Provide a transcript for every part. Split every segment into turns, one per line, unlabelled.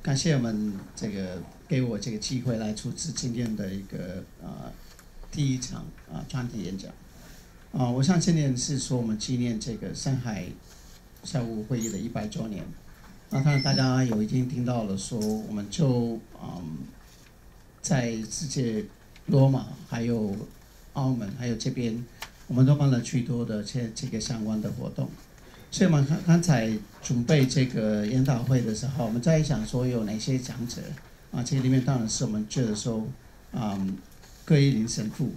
感谢我们给我这个机会来主持今天的一个第一场专题演讲。我想今年是说我们纪念这个上海教务会议的100周年。当然大家已经听到了说，我们就在世界罗马还有澳门还有这边，我们都办了许多的这个相关的活动。所以我们刚才准备这个研讨会的时候，我们在想说有哪些讲者这个里面当然是我们觉得说，柯毅霖神父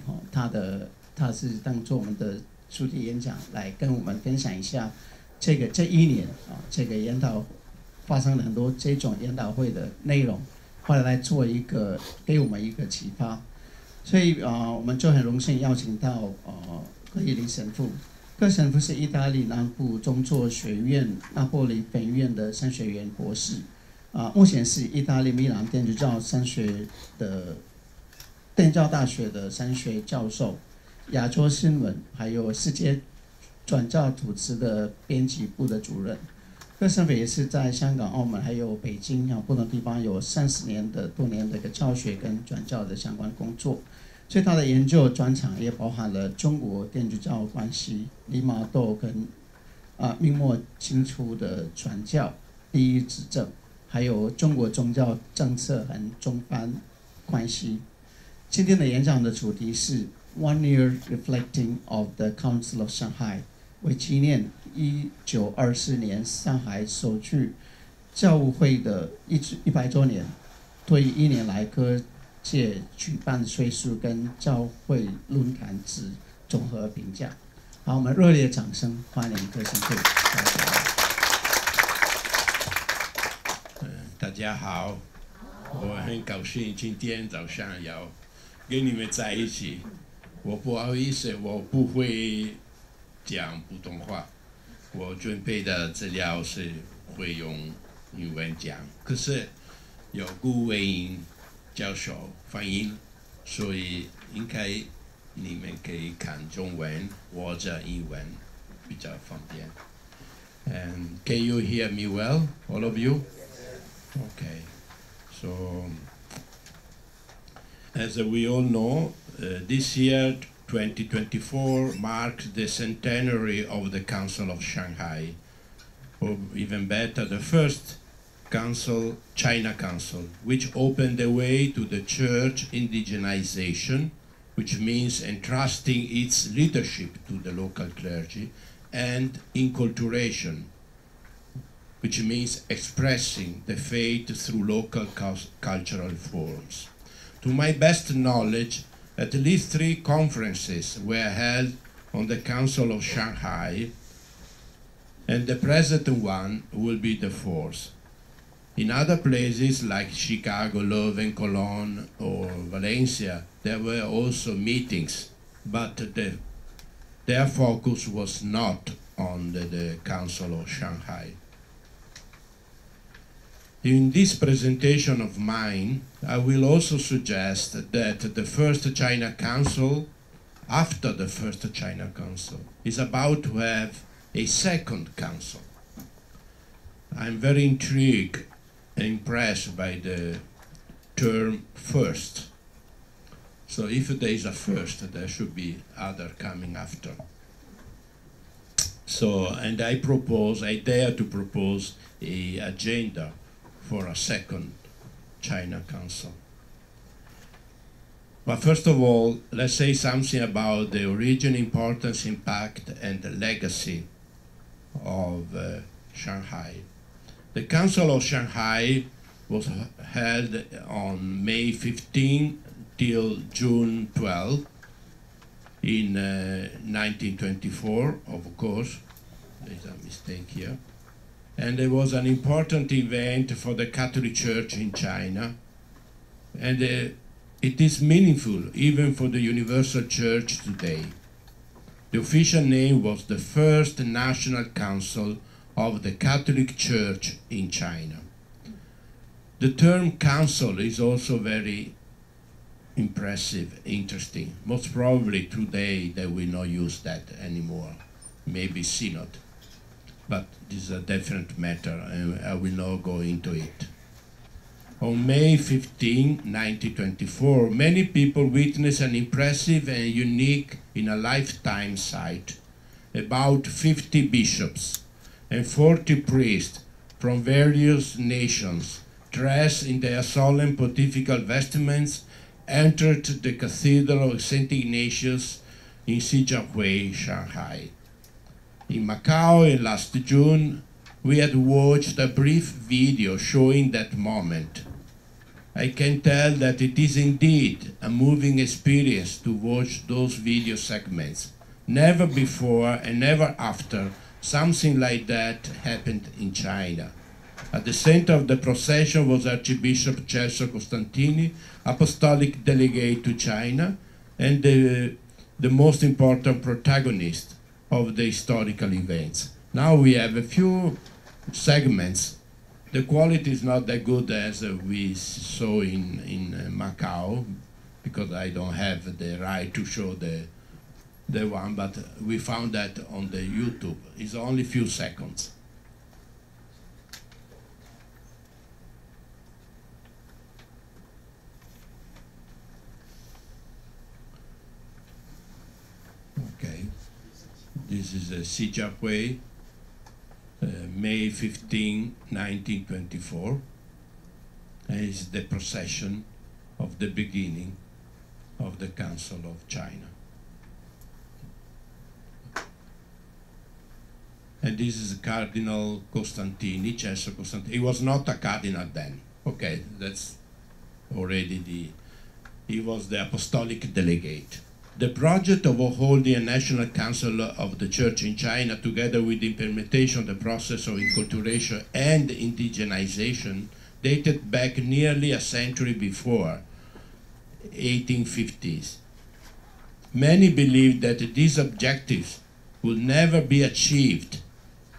他是当做我们的主题演讲来跟我们分享一下这一年这个研讨发生了很多这种研讨会的内容，后来做给我们一个启发。所以我们就很荣幸邀请到柯毅霖神父。柯神父是意大利南部宗座学院那波里本院的神学院博士，目前是意大利米兰天主教大学的神学教授，亚洲新闻还有世界传教组织的编辑部的主任。柯神父也是在香港、澳门还有北京不同地方有30多年的一个教学跟传教的相关工作。所以他的研究专长也包含了中国天主教关系、利玛窦跟明末清初的传教、第一执政，还有中国宗教政策和中梵关系。今天的演讲的主题是 One Year Reflecting of the Council of Shanghai， 为纪念1924年上海首届教务会的100周年，对于1年来各界举办学术跟教会论坛之综合评价。好，我们热烈掌声欢迎柯神父。
大家好，我很高兴今天早上要跟你们在一起。我不好意思，我不会讲普通话，我准备的资料是会用英文讲，可是有顾伟英教授翻译，所以应该你们可以看中文或者英文比较方便。And can you hear me well, all of you? Okay. So, as we all know, this year, 2024, marks the centenary of the Council of Shanghai, or even better, the first Council, China Council, which opened the way to the church indigenization, which means entrusting its leadership to the local clergy, and inculturation, which means expressing the faith through local cultural forms. To my best knowledge, at least 3 conferences were held on the Council of Shanghai, and the present one will be the 4th. In other places like Chicago, Leuven, Cologne, or Valencia, there were also meetings, but their focus was not on the Council of Shanghai. In this presentation of mine, I will also suggest that the First China Council, after the First China Council, is about to have a second council. I'm very intrigued and impressed by the term first. So if there is a first, there should be other coming after. So, and I dare to propose an agenda for a second China Council. But first of all, let's say something about the origin, importance, impact, and the legacy of Shanghai. The Council of Shanghai was held on May 15 till June 12 in 1924, of course. There's a mistake here. And it was an important event for the Catholic Church in China. And it is meaningful even for the Universal Church today. The official name was the First National Council of the Catholic Church in China. The term council is also very impressive, interesting. Most probably today they will not use that anymore, maybe synod. But this is a different matter, and I will not go into it. On May 15, 1924, many people witnessed an impressive and unique in a lifetime sight. About 50 bishops and 40 priests from various nations, dressed in their solemn pontifical vestments, entered the Cathedral of St. Ignatius in Shijiazhuai, Shanghai. In Macau in last June, we had watched a brief video showing that moment. I can tell that it is indeed a moving experience to watch those video segments. Never before and never after something like that happened in China. At the center of the procession was Archbishop Celso Costantini, apostolic delegate to China, and the most important protagonist of the historical events. Now we have a few segments. The quality is not that good as we saw in Macau, because I don't have the right to show the one, but we found that on the YouTube. It's only a few seconds. Okay, this is Shijiazhuai, May 15, 1924, and it's the procession of the beginning of the Council of China. And this is Cardinal Costantini, Celso Costantini. He was not a cardinal then. Okay, that's already he was the apostolic delegate. The project of holding a national council of the church in China, together with the implementation of the process of enculturation and indigenization, dated back nearly a century before, 1850s. Many believed that these objectives would never be achieved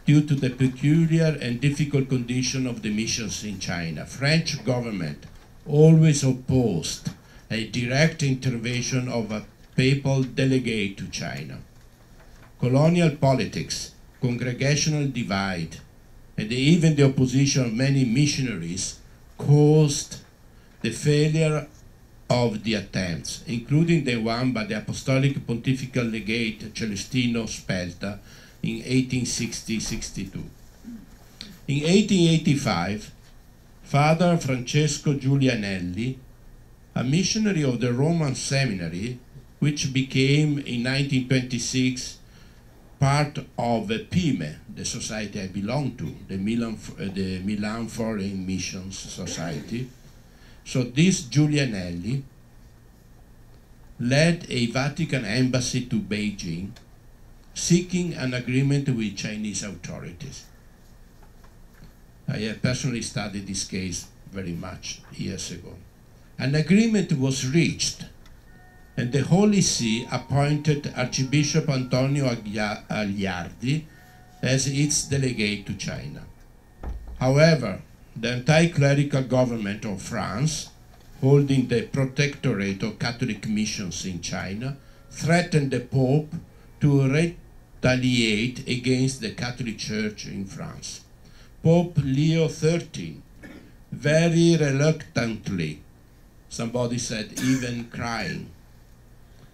due to the peculiar and difficult condition of the missions in China. French government always opposed a direct intervention of a papal delegate to China. Colonial politics, congregational divide, and even the opposition of many missionaries caused the failure of the attempts, including the one by the Apostolic Pontifical Legate Celestino Spelta in 1860-62. In 1885, Father Francesco Giulianelli, a missionary of the Roman Seminary, which became in 1926 part of PIME, the society I belong to, the Milan Foreign Missions Society. So this Giulianelli led a Vatican embassy to Beijing, seeking an agreement with Chinese authorities. I have personally studied this case very much years ago. An agreement was reached, and the Holy See appointed Archbishop Antonio Agliardi as its delegate to China. However, the anti-clerical government of France, holding the protectorate of Catholic missions in China, threatened the Pope to retaliate against the Catholic Church in France. Pope Leo XIII, very reluctantly, somebody said even crying,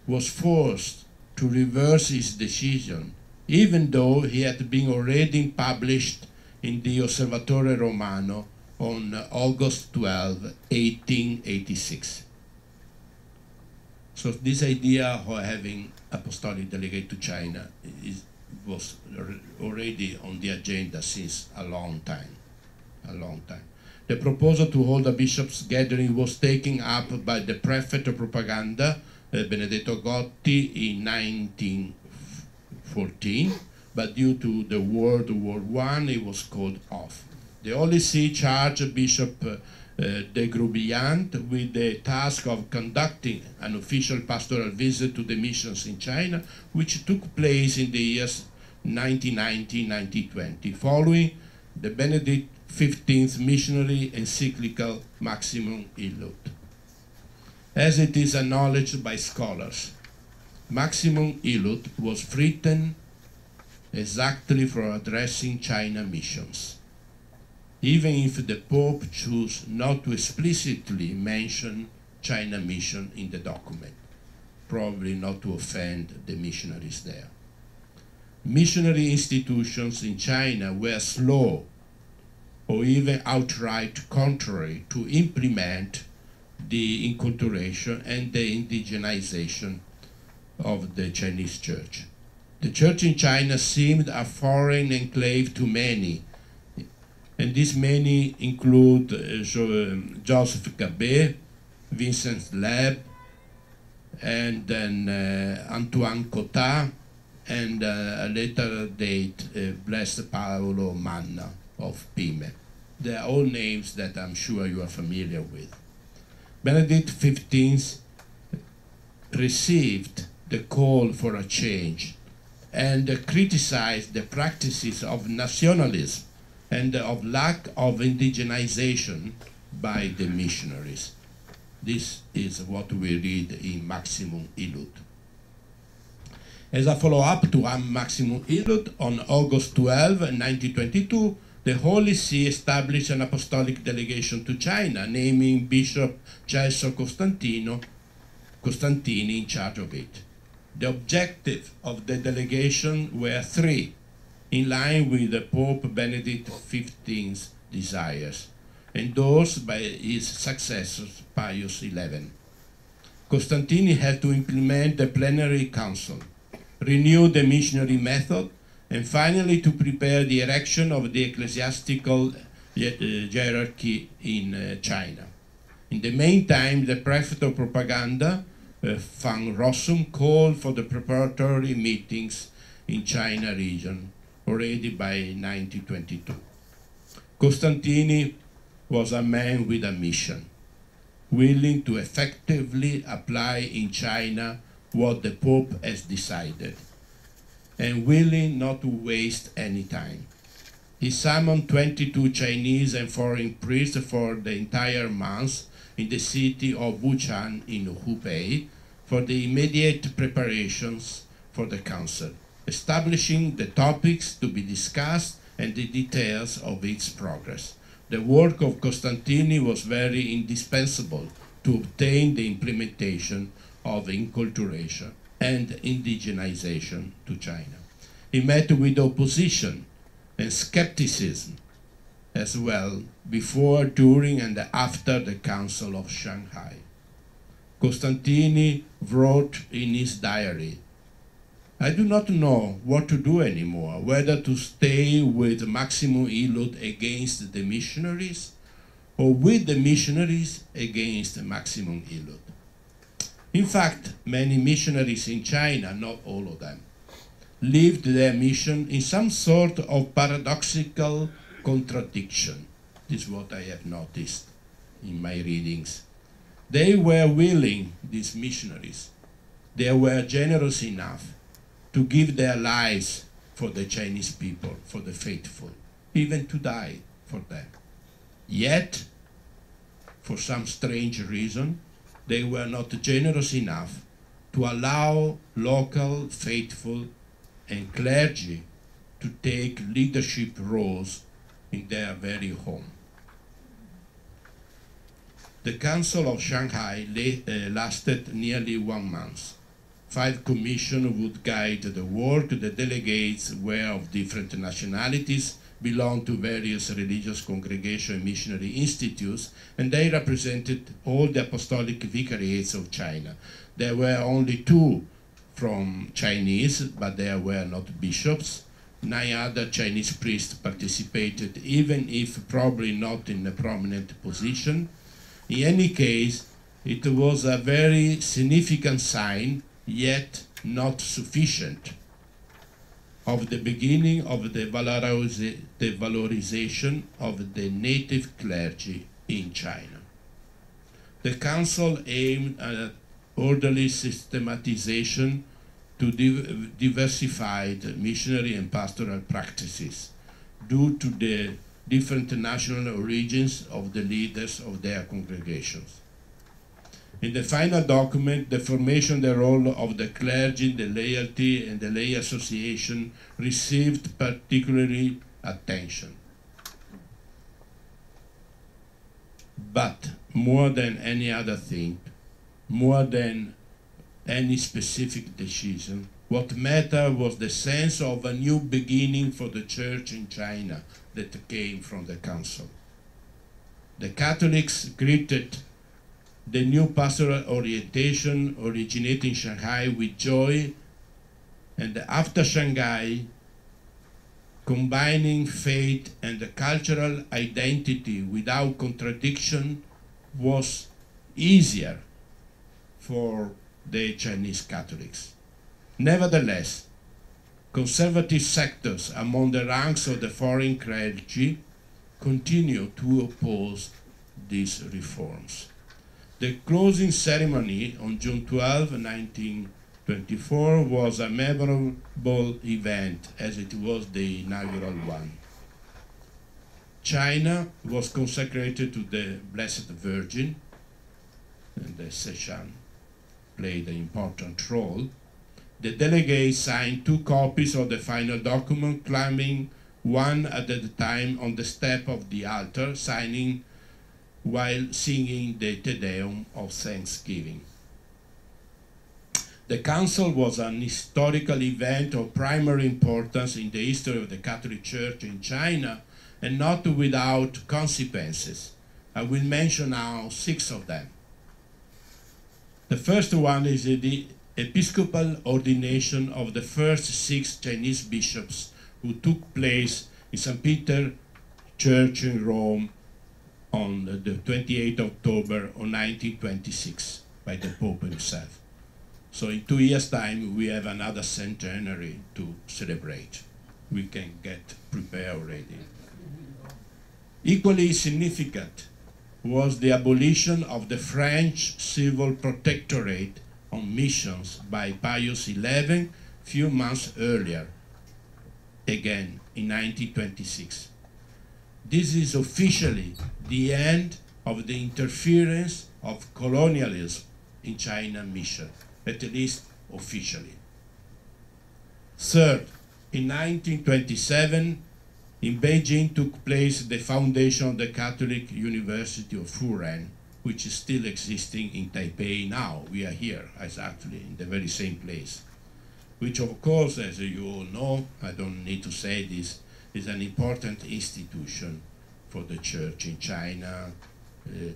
was forced to reverse his decision, even though he had been already published in the Osservatore Romano on August 12, 1886. So this idea of having apostolic delegate to China was already on the agenda since a long time. The proposal to hold a bishops' gathering was taken up by the prefect of propaganda, Benedetto Gotti, in 1914, but due to the World War I, it was called off. The Holy See charged Bishop de Grubillant with the task of conducting an official pastoral visit to the missions in China, which took place in the years 1919-1920, following the Benedict XV's missionary encyclical Maximum Illud. As it is acknowledged by scholars, Maximum Illud was written exactly for addressing China missions. even if the Pope chose not to explicitly mention China mission in the document, probably not to offend the missionaries there. Missionary institutions in China were slow or even outright contrary to implement the enculturation and the indigenization of the Chinese church. The church in China seemed a foreign enclave to many, and these many include Joseph Gabbé, Vincent Leb, and then Antoine Cotta, and a later date, Blessed Paolo Manna of PIME. They are all names that I'm sure you are familiar with. Benedict XV received the call for a change and criticized the practices of nationalism and of lack of indigenization by the missionaries. This is what we read in Maximum Illud. As a follow-up to Maximum Illud, on August 12, 1922, the Holy See established an apostolic delegation to China, naming Bishop Celso Costantini in charge of it. The objectives of the delegation were three, in line with the Pope Benedict XV's desires, endorsed by his successor, Pius XI. Costantini had to implement the plenary council, renew the missionary method, and finally to prepare the erection of the ecclesiastical hierarchy in China. In the meantime, the prefect of propaganda, Van Rossum, called for the preparatory meetings in China region already by 1922. Costantini was a man with a mission, willing to effectively apply in China what the Pope has decided, and willing not to waste any time. He summoned 22 Chinese and foreign priests for the entire month in the city of Wuchan in Hubei for the immediate preparations for the council, establishing the topics to be discussed and the details of its progress. The work of Costantini was very indispensable to obtain the implementation of enculturation and indigenization to China. He met with opposition and skepticism as well before, during, and after the Council of Shanghai. Costantini wrote in his diary, "I do not know what to do anymore, whether to stay with Maximum Illud against the missionaries or with the missionaries against Maximum Illud." In fact, many missionaries in China, not all of them, lived their mission in some sort of paradoxical contradiction. This is what I have noticed in my readings. They were willing, these missionaries, they were generous enough to give their lives for the Chinese people, for the faithful, even to die for them. Yet, for some strange reason, they were not generous enough to allow local faithful and clergy to take leadership roles in their very home. The Council of Shanghai lasted nearly 1 month. 5 commissions would guide the work. The delegates were of different nationalities, belonged to various religious congregations and missionary institutes, and they represented all the apostolic vicariates of China. There were only 2 from Chinese, but there were not bishops. 9 other Chinese priests participated, even if probably not in a prominent position. In any case, it was a very significant sign, yet not sufficient, of the beginning of the valorization of the native clergy in China. The council aimed at orderly systematization to diversified missionary and pastoral practices due to the different national origins of the leaders of their congregations. In the final document, the formation, the role of the clergy, the laity, and the lay association received particularly attention. But more than any other thing, more than any specific decision, what mattered was the sense of a new beginning for the Church in China that came from the Council. The Catholics greeted the new pastoral orientation originating in Shanghai with joy, and after Shanghai, combining faith and the cultural identity without contradiction was easier for the Chinese Catholics. Nevertheless, conservative sectors among the ranks of the foreign clergy continue to oppose these reforms. The closing ceremony on June 12, 1924 was a memorable event as it was the inaugural one. China was consecrated to the Blessed Virgin, and the Seshan played an important role. The delegates signed 2 copies of the final document, climbing one at a time on the step of the altar, signing while singing the Te Deum of Thanksgiving. The Council was an historical event of primary importance in the history of the Catholic Church in China, and not without consequences. I will mention now 6 of them. The first one is the episcopal ordination of the first 6 Chinese bishops who took place in St. Peter Church in Rome on the 28th of October of 1926 by the Pope himself. So in 2 years' time, we have another centenary to celebrate. We can get prepared already. Equally significant was the abolition of the French civil protectorate on missions by Pius XI few months earlier, again in 1926. This is officially the end of the interference of colonialism in China mission, at least officially. Third, in 1927, in Beijing took place the foundation of the Catholic University of Furen, which is still existing in Taipei now. We are here, exactly, in the very same place. Which, of course, as you all know, I don't need to say this, is an important institution for the Church in China,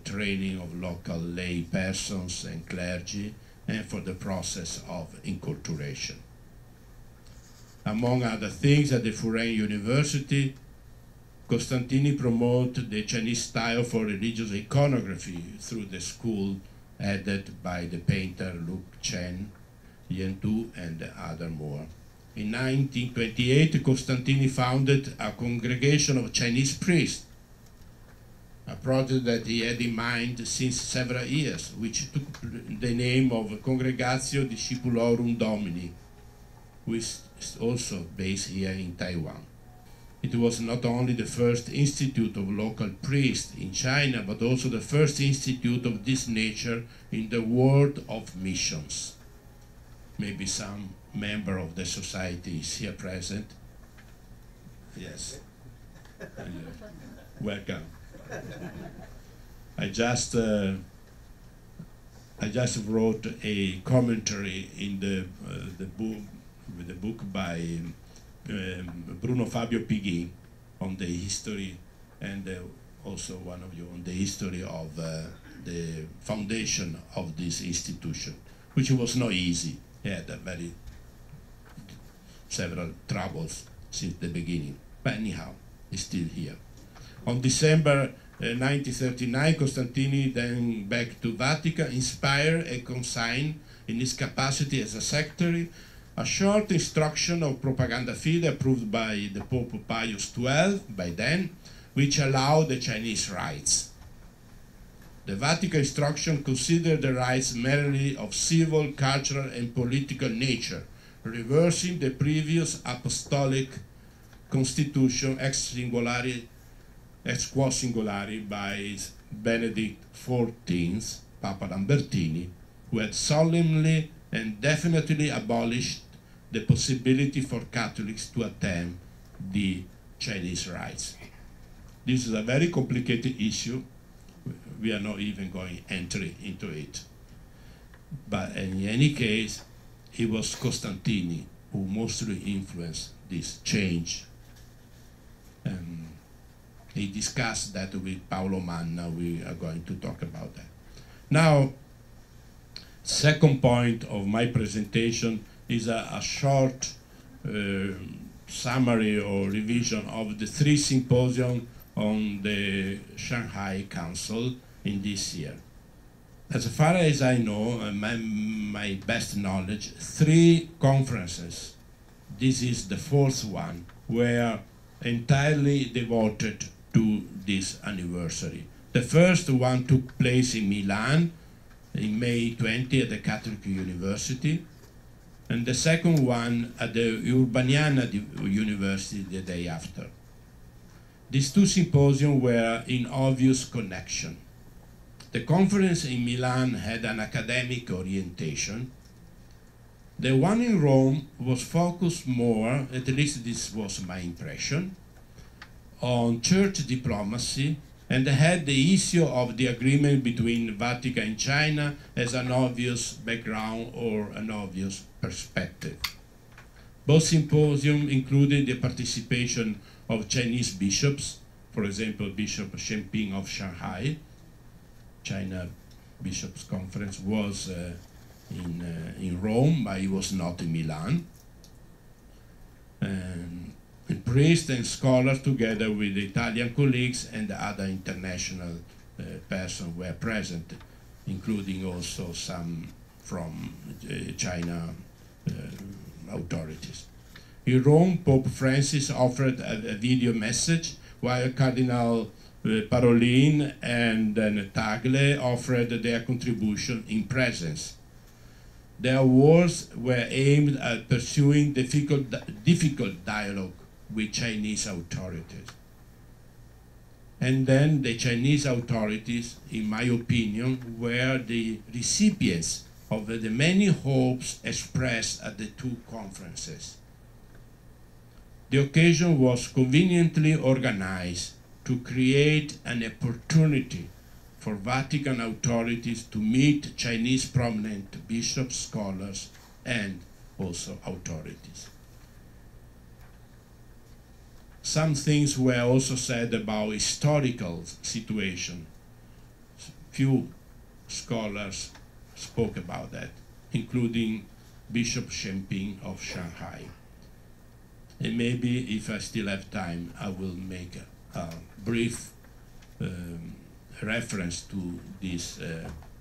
training of local lay persons and clergy, and for the process of enculturation. Among other things, at the Furen University, Costantini promoted the Chinese style for religious iconography through the school headed by the painter Luke Chen, Yen Tu, and other more. In 1928, Costantini founded a congregation of Chinese priests, a project that he had in mind since several years, which took the name of Congregatio Discipulorum Domini, which is also based here in Taiwan. It was not only the first institute of local priests in China, but also the first institute of this nature in the world of missions. Maybe some member of the society is here present. Yes. Welcome. I just wrote a commentary in the book by Bruno Fabio Pighi on the history, and also one of you on the history of the foundation of this institution, which was not easy. He had several troubles since the beginning, but anyhow, he's still here. On December 1939, Costantini, then back to Vatican, inspired and consigned in his capacity as a secretary a short instruction of Propaganda Fide approved by the Pope Pius XII by then, which allowed the Chinese rites. The Vatican instruction considered the rites merely of civil, cultural, and political nature, reversing the previous apostolic constitution ex quo singulari by Benedict XIV, Papa Lambertini, who had solemnly and definitely abolished the possibility for Catholics to attend the Chinese rites. This is a very complicated issue, we are not even going to enter into it. But in any case, it was Costantini who mostly influenced this change. He discussed that with Paolo Manna. We are going to talk about that. Now, second point of my presentation is a short summary or revision of the 3 symposiums on the Shanghai Council in this year. As far as I know, my best knowledge, 3 conferences, this is the 4th one, were entirely devoted to this anniversary. The first one took place in Milan in May 20 at the Catholic University, and the second one at the Urbaniana University the day after. These 2 symposiums were in obvious connection. The conference in Milan had an academic orientation. The one in Rome was focused more, at least this was my impression, on church diplomacy, and had the issue of the agreement between Vatican and China as an obvious background or an obvious perspective. Both symposiums included the participation of Chinese bishops, for example, Bishop Shenping of Shanghai. China Bishops' Conference was in Rome, but it was not in Milan. And priests and scholars, together with the Italian colleagues and the other international persons, were present, including also some from China authorities. In Rome, Pope Francis offered a video message, while Cardinal Parolin and Tagle offered their contribution in presence. Their words were aimed at pursuing difficult dialogue with Chinese authorities. And then the Chinese authorities, in my opinion, were the recipients of the many hopes expressed at the 2 conferences. The occasion was conveniently organized to create an opportunity for Vatican authorities to meet Chinese prominent bishops, scholars, and also authorities. Some things were also said about historical situation. Few scholars spoke about that, including Bishop Shenping of Shanghai. And maybe if I still have time, I will make a brief reference to these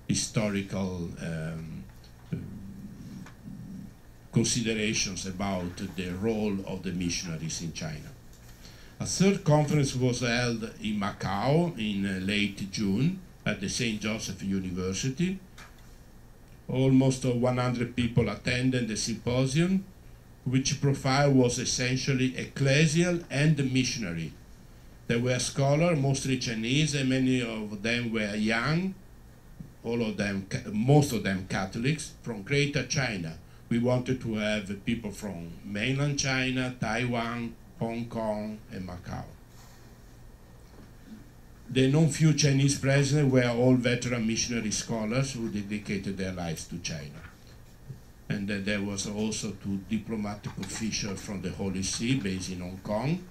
historical considerations about the role of the missionaries in China. A 3rd conference was held in Macau in late June at the St. Joseph University. Almost 100 people attended the symposium, which profile was essentially ecclesial and missionary. There were scholars, mostly Chinese, and many of them were young, most of them Catholics, from Greater China. We wanted to have people from mainland China, Taiwan, Hong Kong, and Macau. The non-few Chinese present were all veteran missionary scholars who dedicated their lives to China. And there was also 2 diplomatic officials from the Holy See based in Hong Kong.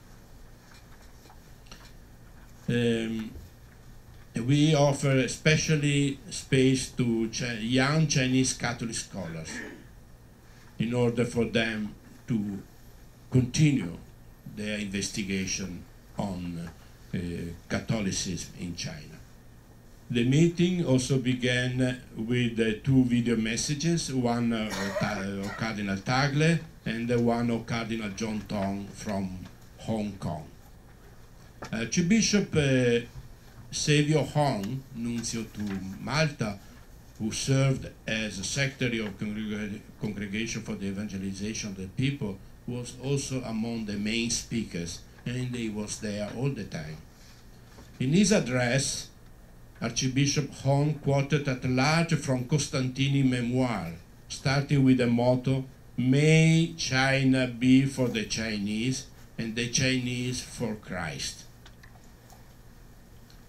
We offer especially space to young Chinese Catholic scholars in order for them to continue their investigation on Catholicism in China. The meeting also began with 2 video messages, one of Cardinal Tagle and one of Cardinal John Tong from Hong Kong. Archbishop Savio Hong, nuncio to Malta, who served as Secretary of Congregation for the Evangelization of the People, was also among the main speakers, and he was there all the time. In his address, Archbishop Hong quoted at large from Costantini's memoir, starting with the motto, "May China be for the Chinese and the Chinese for Christ."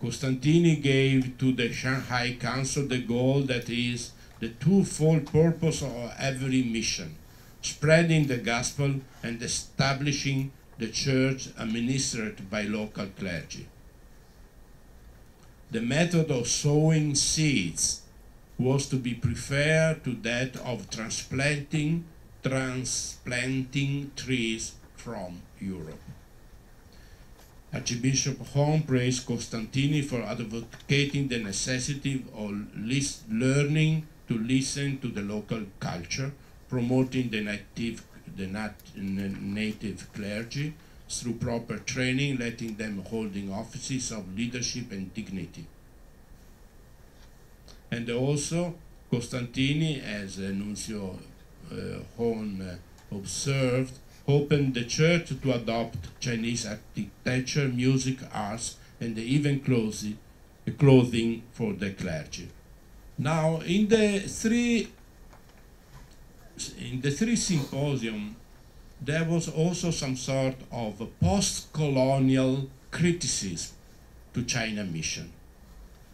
Costantini gave to the Shanghai Council the goal that is the twofold purpose of every mission: spreading the gospel and establishing the church administered by local clergy. The method of sowing seeds was to be preferred to that of transplanting trees from Europe. Archbishop Hong praised Costantini for advocating the necessity of learning to listen to the local culture, promoting the native clergy through proper training, letting them holding offices of leadership and dignity. And also, Costantini, as Nuncio Hong observed, opened the church to adopt Chinese architecture, music, arts, and even clothing for the clergy. Now, in the three symposium, there was also some sort of a post-colonial criticism to China mission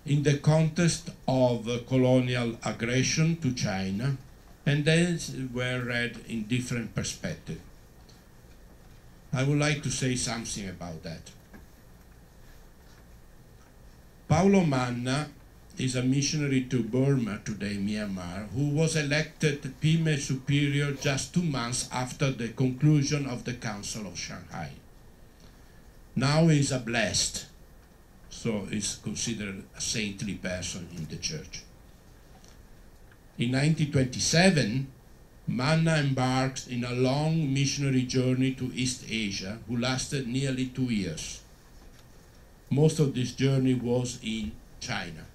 in the context of colonial aggression to China, and these were read in different perspectives. I would like to say something about that. Paolo Manna is a missionary to Burma, today Myanmar, who was elected PIME superior just 2 months after the conclusion of the Council of Shanghai. Now he is a blessed, so is considered a saintly person in the church. In 1927, Manna embarked in a long missionary journey to East Asia, who lasted nearly 2 years. Most of this journey was in China.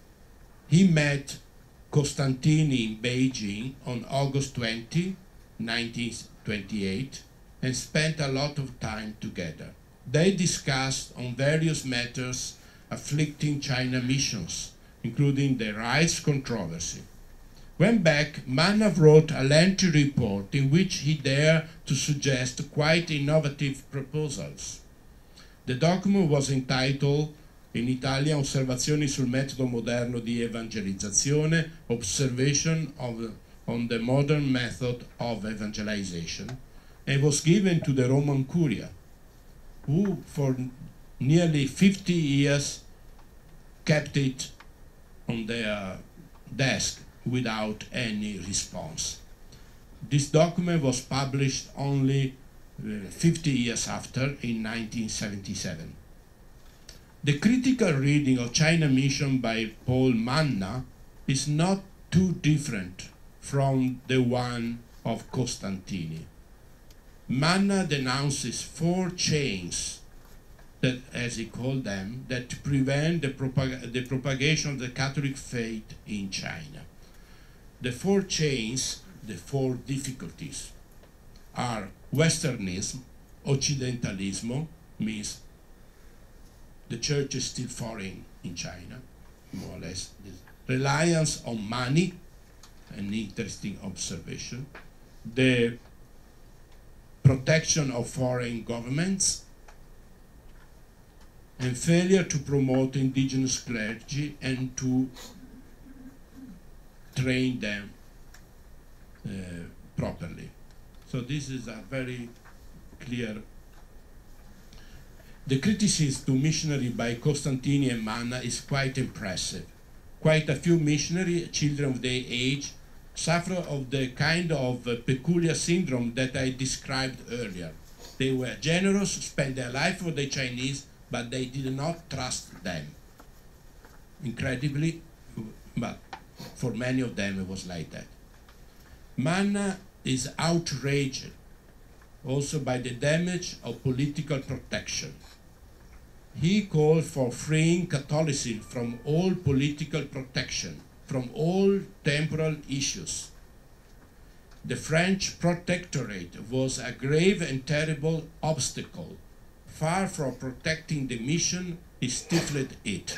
He met Costantini in Beijing on August 20, 1928, and spent a lot of time together. They discussed on various matters afflicting China missions, including the rights controversy. When back, Manna wrote a lengthy report in which he dared to suggest quite innovative proposals. The document was entitled in Italian Osservazioni sul metodo moderno di evangelizzazione, Observation on the modern method of evangelization, and was given to the Roman Curia, who for nearly 50 years kept it on their desk without any response. This document was published only 50 years after, in 1977. The critical reading of China mission by Paul Manna is not too different from the one of Costantini. Manna denounces 4 chains, that, as he called them, that prevent the propagation of the Catholic faith in China. The 4 chains, the 4 difficulties, are Westernism, Occidentalismo, means the church is still foreign in China, more or less. Reliance on money, an interesting observation. The protection of foreign governments, and failure to promote indigenous clergy and to train them properly. So this is a very clear. The criticism to missionary by Costantini and Manna is quite impressive. Quite a few missionaries, children of their age, suffer of the kind of peculiar syndrome that I described earlier. They were generous, spent their life for the Chinese, but they did not trust them. Incredibly, but for many of them it was like that. Manna is outraged also by the damage of political protection. He called for freeing Catholicism from all political protection, from all temporal issues. The French protectorate was a grave and terrible obstacle. Far from protecting the mission, he stifled it.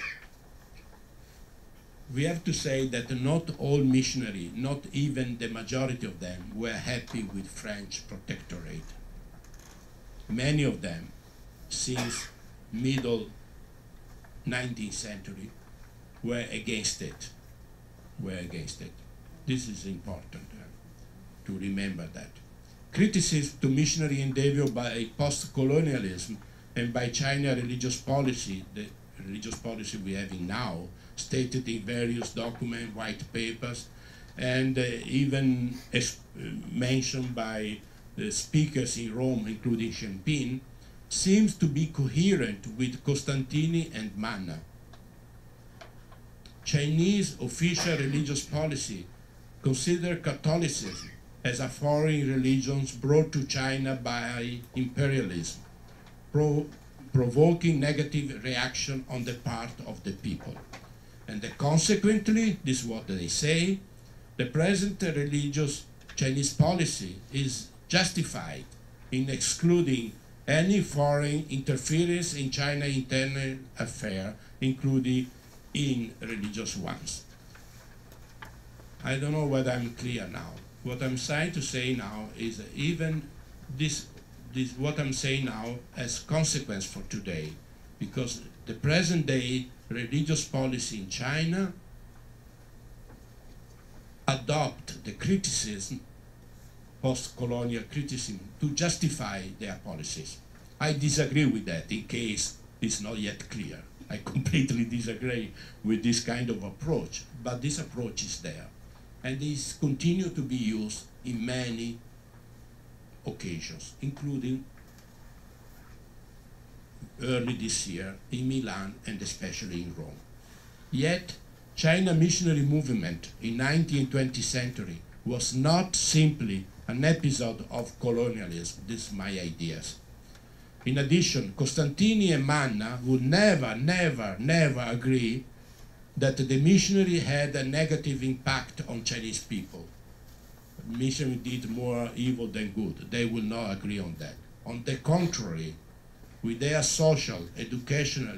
We have to say that not all missionaries, not even the majority of them, were happy with French protectorate. Many of them, since middle 19th century were against it. This is important to remember that. Criticism to missionary endeavor by post-colonialism and by China religious policy, the religious policy we're having now, stated in various documents, white papers, and even mentioned by the speakers in Rome, including Champagne, seems to be coherent with Costantini and Manna. Chinese official religious policy consider Catholicism as a foreign religion brought to China by imperialism, provoking negative reaction on the part of the people. And consequently, this is what they say, the present religious Chinese policy is justified in excluding any foreign interference in China's internal affairs, including in religious ones. I don't know whether I'm clear now. What I'm trying to say now is that even this what I'm saying now has consequence for today, because the present day religious policy in China adopt the criticism, post-colonial criticism, to justify their policies. I disagree with that, in case it's not yet clear. I completely disagree with this kind of approach, but this approach is there, and is continue to be used in many occasions, including early this year in Milan and especially in Rome. Yet, China missionary movement in 19th and 20th century was not simply an episode of colonialism. This is my ideas. In addition, Costantini and Manna would never agree that the missionary had a negative impact on Chinese people. Missionary did more evil than good. They will not agree on that. On the contrary, with their social, educational,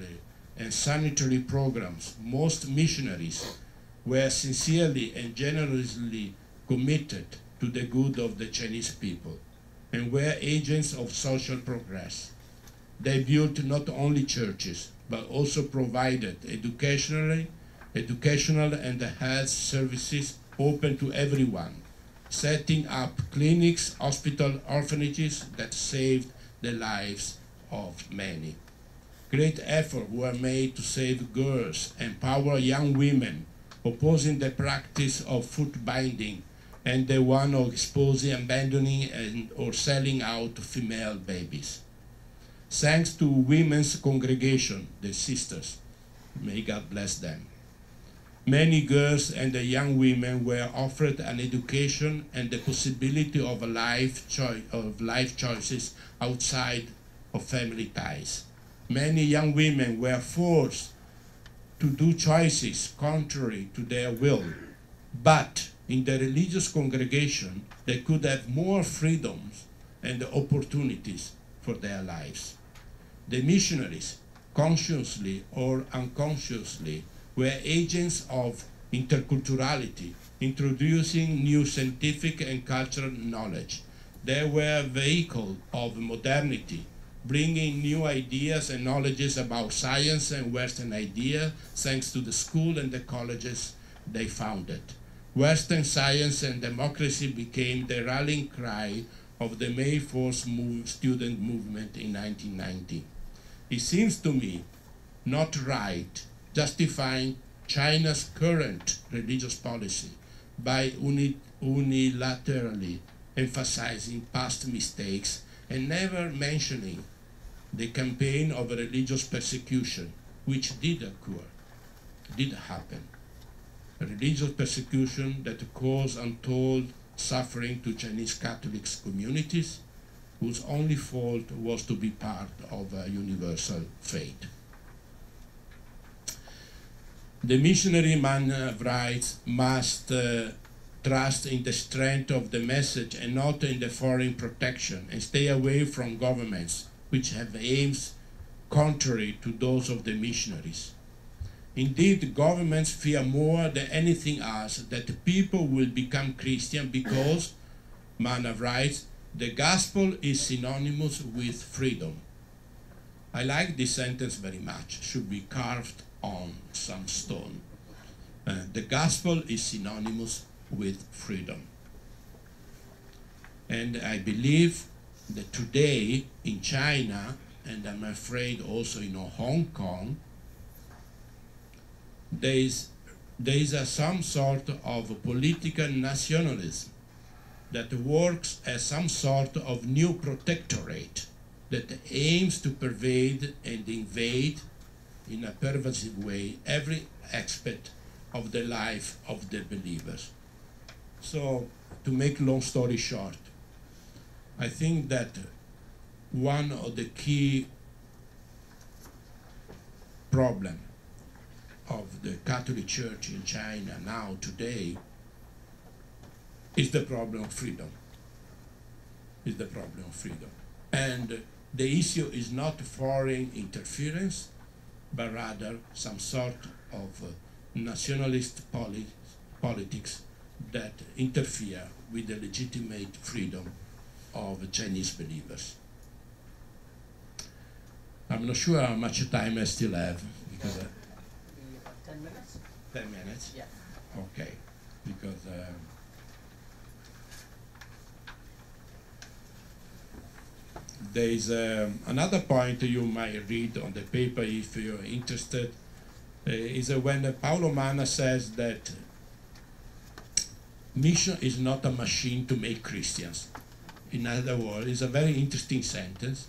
and sanitary programs, most missionaries were sincerely and generously committed to the good of the Chinese people and were agents of social progress. They built not only churches, but also provided educational and health services open to everyone, setting up clinics, hospitals, orphanages that saved the lives of many. Great efforts were made to save girls, empower young women, opposing the practice of foot binding and the one of exposing, abandoning, or selling out female babies. Thanks to women's congregation, the sisters, may God bless them, many girls and young women were offered an education and the possibility of life choices outside of family ties. Many young women were forced to do choices contrary to their will, but in the religious congregation they could have more freedoms and opportunities for their lives. The missionaries, consciously or unconsciously, were agents of interculturality, introducing new scientific and cultural knowledge. They were vehicles of modernity, bringing new ideas and knowledges about science and Western ideas thanks to the school and the colleges they founded. Western science and democracy became the rallying cry of the May 4th student movement in 1990. It seems to me not right justifying China's current religious policy by unilaterally emphasizing past mistakes and never mentioning the campaign of religious persecution, which did happen. A religious persecution that caused untold suffering to Chinese Catholic communities, whose only fault was to be part of a universal fate. The missionary man of rights must trust in the strength of the message and not in the foreign protection, and stay away from governments which have aims contrary to those of the missionaries. Indeed, governments fear more than anything else that the people will become Christian because, man of rights, the gospel is synonymous with freedom. I like this sentence very much, should be carved on some stone. The gospel is synonymous with freedom. And I believe that today in China, and I'm afraid also in Hong Kong, there is some sort of political nationalism that works as some sort of new protectorate that aims to pervade and invade in a pervasive way every aspect of the life of the believers. So, to make long story short, I think that one of the key problems of the Catholic Church in China now today is the problem of freedom. Is the problem of freedom. And the issue is not foreign interference, but rather some sort of nationalist politics that interfere with the legitimate freedom of Chinese believers. I'm not sure how much time I still have, because
10 minutes?
10 minutes?
Yeah.
Okay, because there is another point you might read on the paper if you're interested, is when Paolo Manna says that mission is not a machine to make Christians. In other words, it's a very interesting sentence.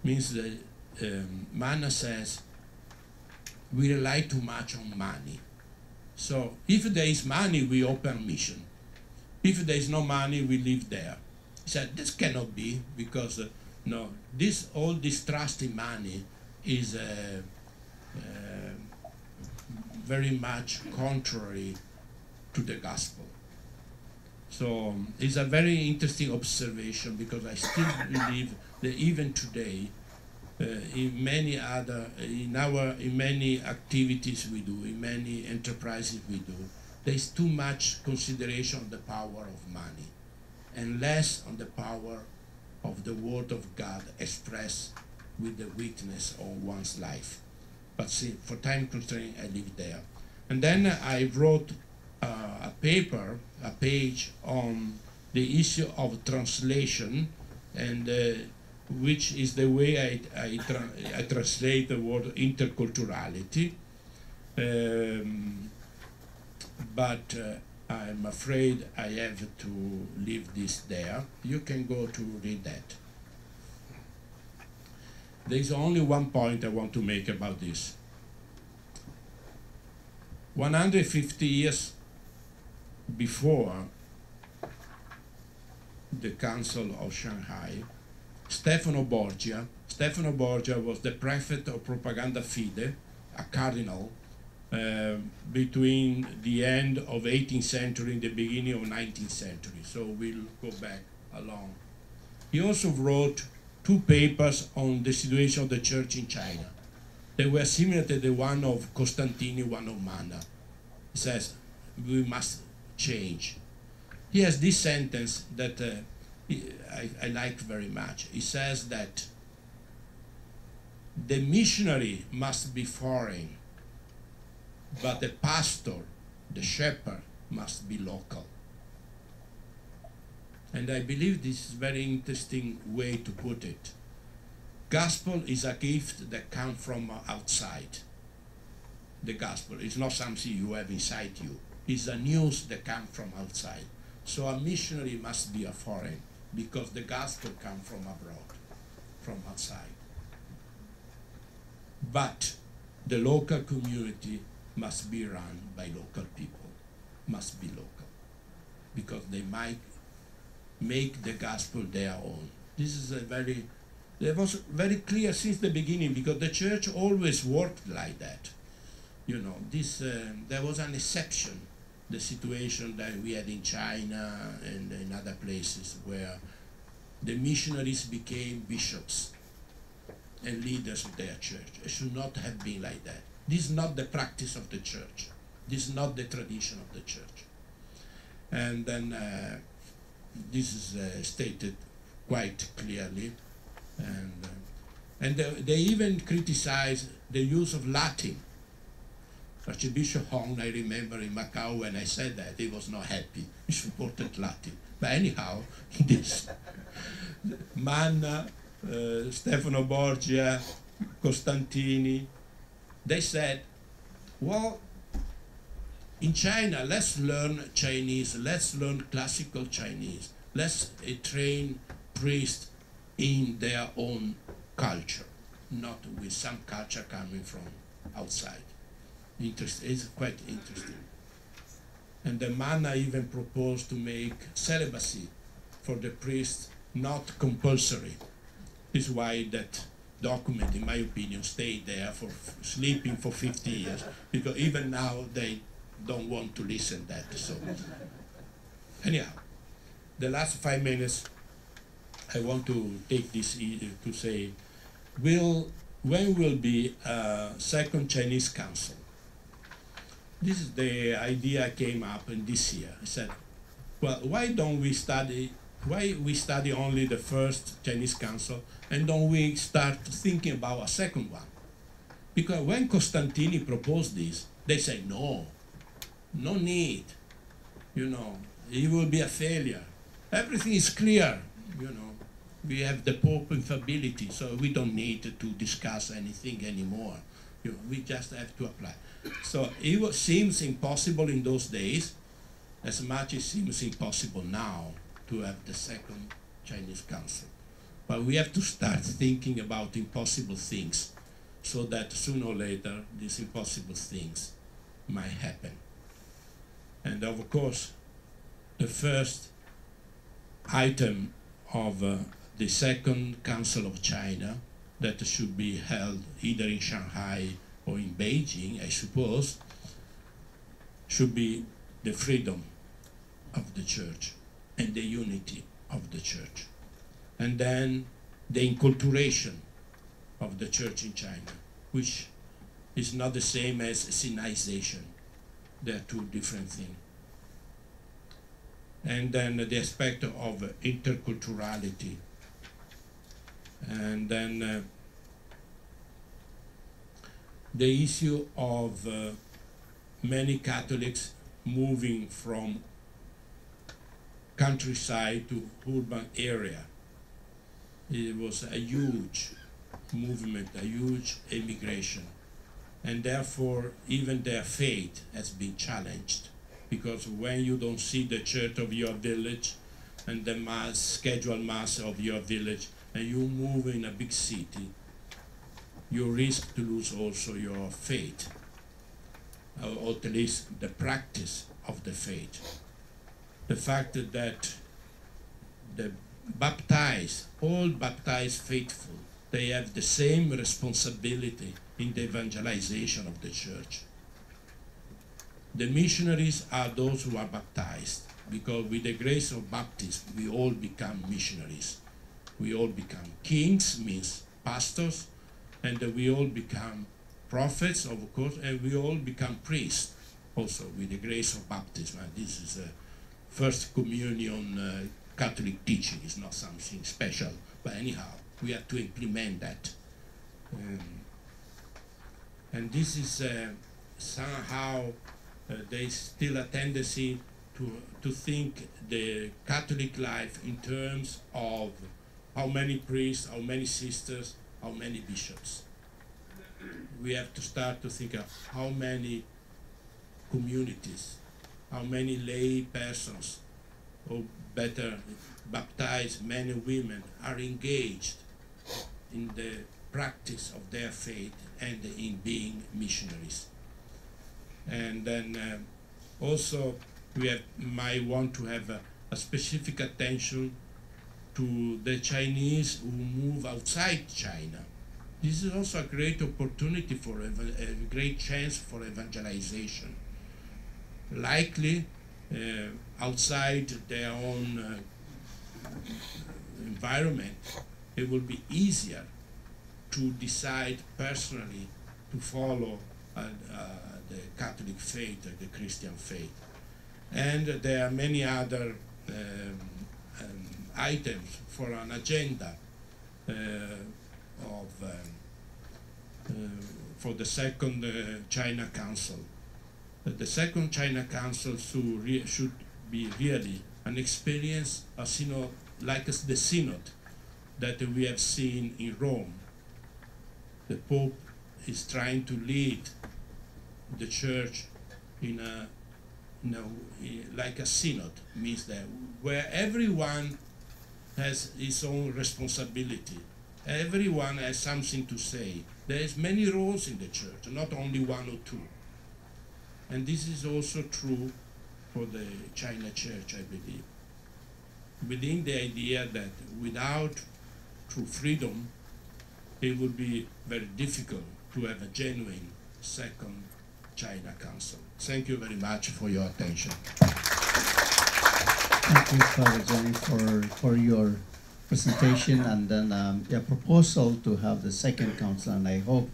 Means that Manna says we rely too much on money. So if there is money, we open mission. If there is no money, we live there. He said this cannot be, because no, all this trust in money is very much contrary to the gospel. So it's a very interesting observation, because I still believe that even today, in many activities we do, in many enterprises we do, there is too much consideration of the power of money, and less on the power of the word of God expressed with the witness of one's life. But see, for time constraint, I leave there. And then I wrote a page on the issue of translation, and which is the way I translate the word interculturality. But I'm afraid I have to leave this there. You can go to read that. There's only one point I want to make about this. 150 years before the Council of Shanghai, Stefano Borgia was the prefect of Propaganda Fide, a cardinal, between the end of 18th century and the beginning of 19th century. So we'll go back along. He also wrote 2 papers on the situation of the church in China. They were similar to the one of Costantini, one of Manna. He says, we must change. He has this sentence that I like very much. He says that the missionary must be foreign, but the pastor, the shepherd, must be local. And I believe this is a very interesting way to put it. Gospel is a gift that comes from outside. The gospel is not something you have inside you. It's a news that comes from outside. So a missionary must be a foreign, because the gospel comes from abroad, from outside. But the local community must be run by local people, must be local, because they might make the gospel their own. This is that was very clear since the beginning, because the church always worked like that. You know, there was an exception, the situation that we had in China and in other places where the missionaries became bishops and leaders of their church. It should not have been like that. This is not the practice of the church. This is not the tradition of the church. And then this is stated quite clearly. And And they even criticize the use of Latin. Archbishop Hong, I remember in Macau when I said that, he was not happy. He supported Latin. But anyhow, this Manna, Stefano Borgia, Costantini, they said, well, in China, let's learn Chinese, let's learn classical Chinese, let's train priests in their own culture, not with some culture coming from outside. It's quite interesting. And the Manna even proposed to make celibacy for the priests not compulsory. This is why that document, in my opinion, stayed there for sleeping for 50 years, because even now they don't want to listen that. So anyhow, the last 5 minutes, I want to take this to say, when will be a second Chinese Council? This is the idea came up in this year. I said, well, why we study only the first Chinese Council, and don't we start thinking about a second one? Because when Costantini proposed this, they say, no need, it will be a failure. Everything is clear, we have the Pope infallibility, so we don't need to discuss anything anymore. We just have to apply. So it seems impossible in those days, as much as it seems impossible now to have the second Chinese Council. But we have to start thinking about impossible things, so that sooner or later these impossible things might happen. And of course, the first item of the Second Council of China that should be held either in Shanghai or in Beijing, I suppose, should be the freedom of the Church and the unity of the Church. And then the enculturation of the Church in China, which is not the same as Sinization. They are two different things. And then the aspect of interculturality. And then the issue of many Catholics moving from countryside to urban area. It was a huge movement, a huge immigration. And therefore, even their faith has been challenged. Because when you don't see the church of your village and the scheduled mass of your village, and you move in a big city, you risk to lose also your faith, or at least the practice of the faith. The fact that the baptized, all baptized faithful, they have the same responsibility in the evangelization of the church. The missionaries are those who are baptized, because with the grace of baptism, we all become missionaries. We all become kings, means pastors, and we all become prophets, of course, and we all become priests, also with the grace of baptism. And this is a first communion Catholic teaching. It's not something special, but anyhow, we have to implement that. And this is somehow there's still a tendency to think the Catholic life in terms of how many priests, how many sisters, how many bishops. We have to start to think of how many communities, how many lay persons, or better, baptized men and women are engaged in the practice of their faith and in being missionaries. And then also we might want to have a specific attention to the Chinese who move outside China. This is also a great opportunity for a great chance for evangelization. Likely outside their own environment, it will be easier to decide personally to follow the Catholic faith, the Christian faith. And there are many other items for an agenda for the second China Council. The second China Council should be really an experience, a synod, like the synod that we have seen in Rome. The Pope is trying to lead the Church like a synod, means that where everyone has his own responsibility, everyone has something to say. There is many roles in the Church, not only one or two. And this is also true for the China Church, I believe. Within the idea that without true freedom, it would be very difficult to have a genuine second China Council. Thank you very much for your attention.
Thank you, Father Gianni, for your presentation and then your proposal to have the second council. And I hope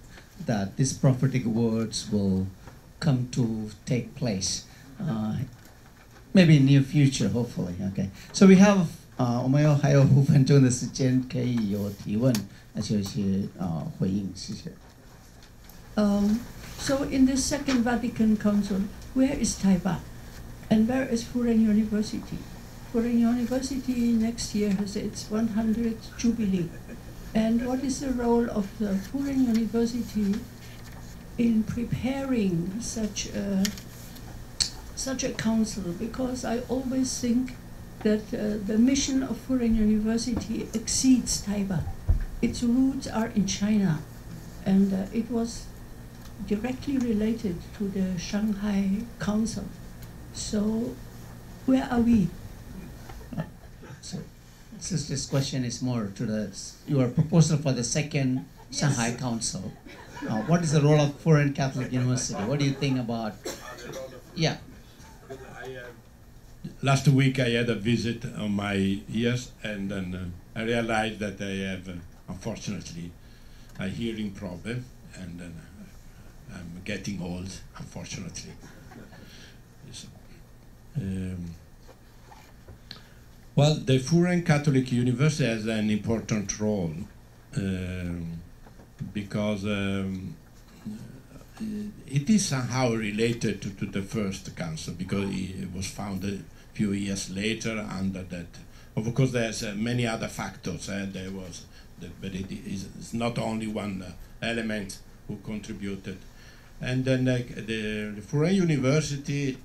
that these prophetic words will come to take place, maybe in near future, hopefully. Okay. So we have 我们有还有5分钟的时间可以有提问，而且有一些回应，谢谢。
So in the Second Vatican Council, where is Taiwan? And where is Furen University? Furen University next year has its 100th jubilee. And what is the role of the Furen University in preparing such a council? Because I always think that the mission of Furen University exceeds Taiwan. Its roots are in China, and it was directly related to the Shanghai Council. So, where are we?
So, since this question is more to your proposal for the second Shanghai Council, what is the role of Foreign Catholic University? What do you think about? Yeah.
Last week I had a visit on my ears, and then I realized that I have, unfortunately, a hearing problem, and then I'm getting old, unfortunately. Well, the Foreign Catholic University has an important role because it is somehow related to the first council, because it was founded a few years later under that. Of course, there's many other factors. There was, but it's not only one element who contributed. And then the Foreign University,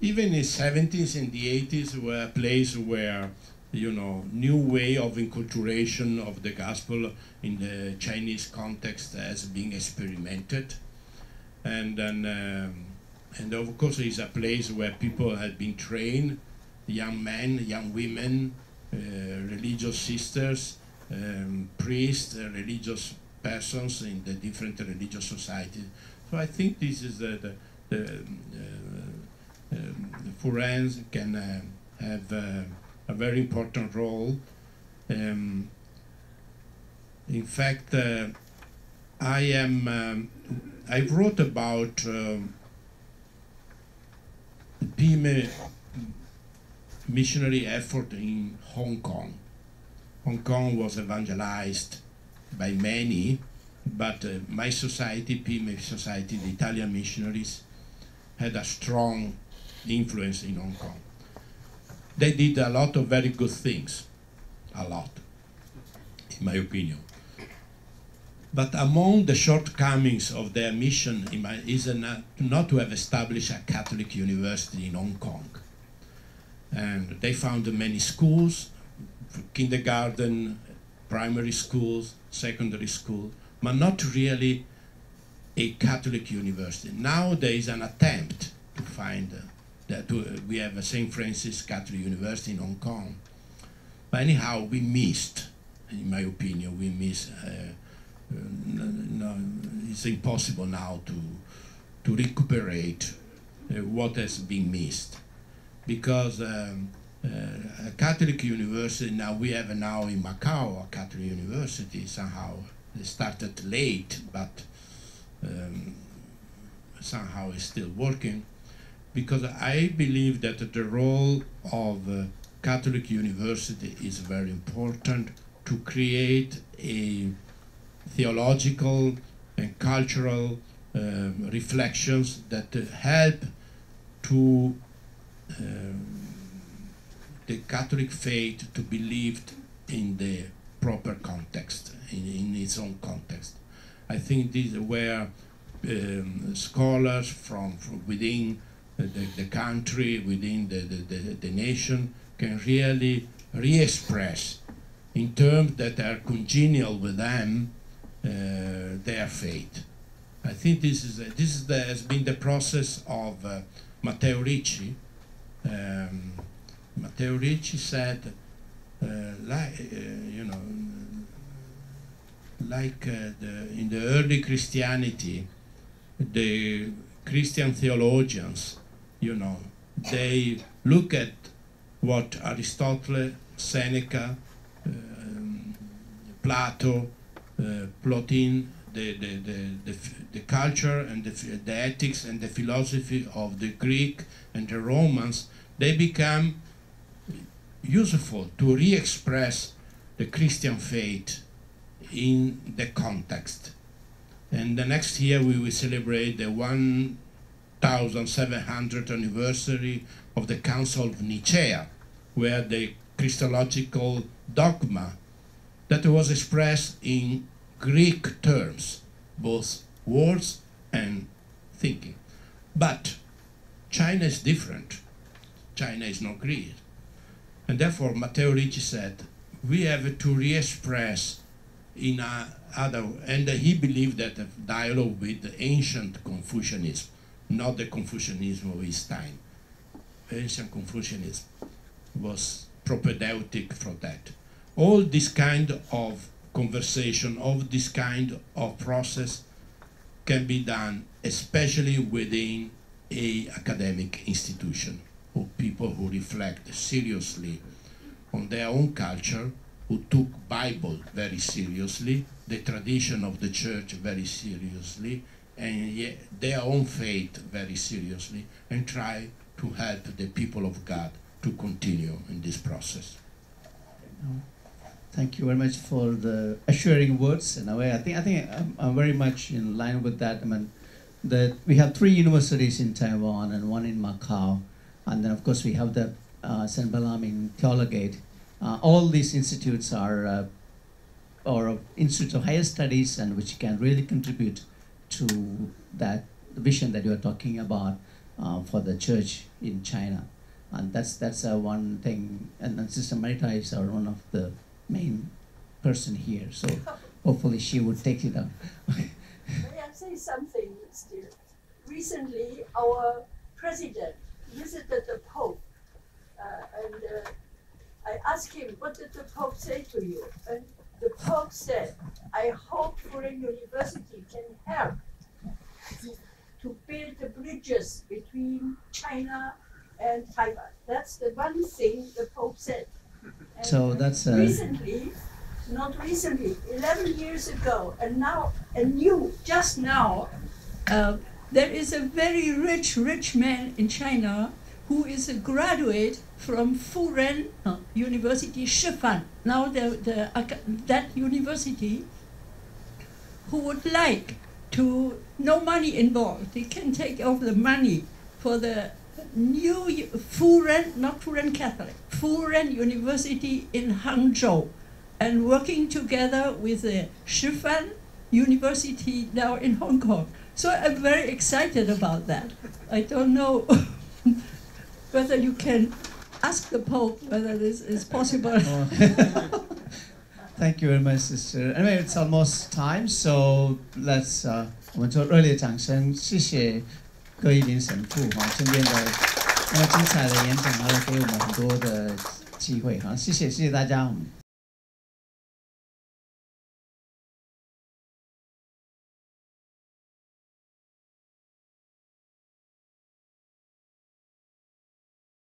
even in the 70s and the 80s, were a place where, new way of enculturation of the gospel in the Chinese context has been experimented. And then, and of course, it's a place where people have been trained, young men, young women, religious sisters, priests, religious persons in the different religious societies. So I think this is the foreigners can have a very important role. In fact, I wrote about the PIME missionary effort in Hong Kong. Hong Kong was evangelized by many, but my society, PIME Society, the Italian missionaries, had a strong influence in Hong Kong. They did a lot of very good things, a lot, in my opinion. But among the shortcomings of their mission is not to have established a Catholic university in Hong Kong. And they founded many schools, kindergarten, primary schools, secondary school, but not really a Catholic university. Now there is an attempt to find that we have a St. Francis Catholic University in Hong Kong. But anyhow, we missed, in my opinion, we missed. No, it's impossible now to recuperate what has been missed, because a Catholic university, now we have now in Macau a Catholic university. Somehow they started late, but somehow it's still working, because I believe that the role of Catholic university is very important to create a theological and cultural reflections that help to the Catholic faith to be lived in the proper context, in its own context. I think these are where scholars from within the country, within the nation, can really re-express in terms that are congenial with them their faith. I think this has been the process of Matteo Ricci. Matteo Ricci said, in the early Christianity, the Christian theologians, they look at what Aristotle, Seneca, Plato, Plotin, the culture and the ethics and the philosophy of the Greek and the Romans, they become useful to re-express the Christian faith in the context. And the next year we will celebrate the 1700th anniversary of the Council of Nicaea, where the Christological dogma that was expressed in Greek terms, both words and thinking. But China is different. China is not Greek. And therefore, Matteo Ricci said, we have to re-express in other, and he believed that a dialogue with the ancient Confucianism, not the Confucianism of his time. Ancient Confucianism was propedeutic for that. All this kind of conversation, all this kind of process can be done, especially within an academic institution, or people who reflect seriously on their own culture, who took Bible very seriously, the tradition of the church very seriously, and yet their own faith very seriously, and try to help the people of God to continue in this process.
Thank you very much for the assuring words. In a way, I think I'm very much in line with that. I mean, that we have 3 universities in Taiwan and 1 in Macau, and then of course we have the St. Bellarmine Theologate. All these institutes are or institutes of higher studies, and which can really contribute to that vision that you are talking about for the church in China. And that's one thing. And Sister Marita is one of the main person here, so hopefully she would take it up.
May I say something, still? Recently, our president visited the Pope, and I asked him, what did the Pope say to you? And the Pope said, I hope Foreign University can help to build the bridges between China and Taiwan. That's the one thing the Pope said. And
so that's
recently, not recently, 11 years ago, and now, just now,
there is a very rich man in China who is a graduate from Furen University, Shifan. Now that university, who would like to, no money involved, they can take over the money for the new Furen, not Furen Catholic, Furen University in Hangzhou, and working together with the Shifan University now in Hong Kong. So I'm very excited about that. I don't know whether you can ask the Pope whether this is possible.
Thank you very much, Sister. Anyway, it's almost time, so let's 我们做热烈掌声，谢谢柯毅霖神父今天的那么精彩的演讲，还有给我们很多的机会谢谢大家。